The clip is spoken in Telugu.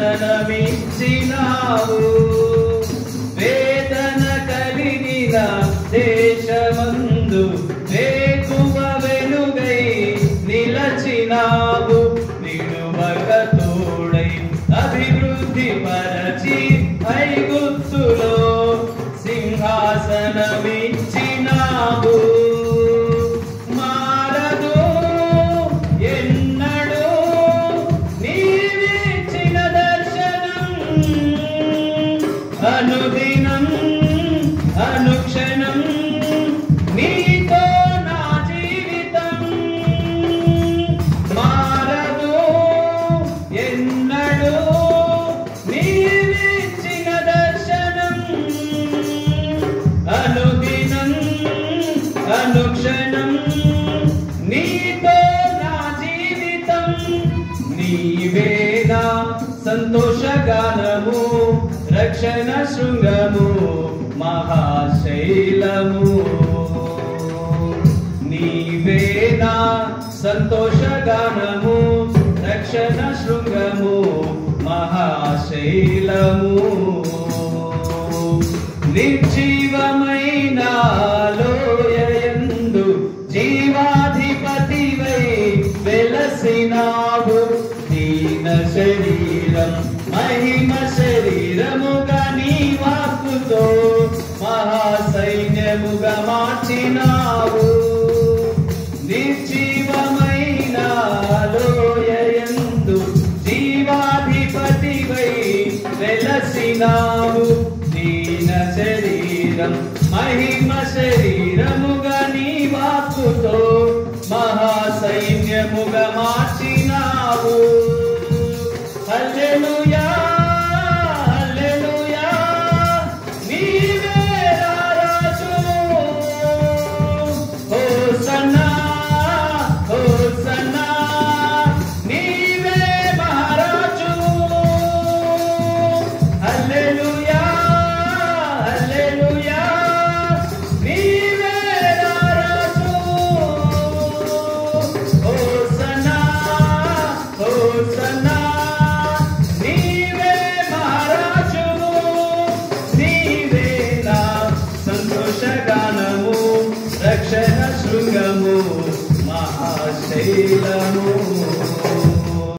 దర్శనమిచ్చినావు. వేదన కలిగిన దేశమందు వేకువ వెలుగై నిలచినావు. విడువక తోడై అభివృద్ధి పరచి ఐగుప్తులో సింహాసనమిచ్చినావు. మారదు ఎన్నడూ నీవిచ్చిన దర్శనం. అనుదినం అనుక్షణం నీతో నా జీవితం. మారదు ఎన్నడూ నీవిచ్చిన దర్శనం. అనుదినం అనుక్షణం నీతో నా జీవితం. నీవేనా సంతోషగానము, రక్షణ శృంగము, మహాశైలము. నీవేనా సంతోషగానము, రక్షణ శృంగము, మహాశైలము. నిర్జీవమైన లోయయందు జీవాధిపతివై వెలసినావు. దీన శరీరం మహిమ శరీరముగా నీ వాక్కుతో మహాసైన్యముగా మార్చినావు. నిర్జీవమైన లోయయందు జీవాధిపతివై వెలసినావు. దీన శరీరం మహిమ శరీరముగా నీ వాక్కుతో మహాసైన్యముగా మార్చినావు.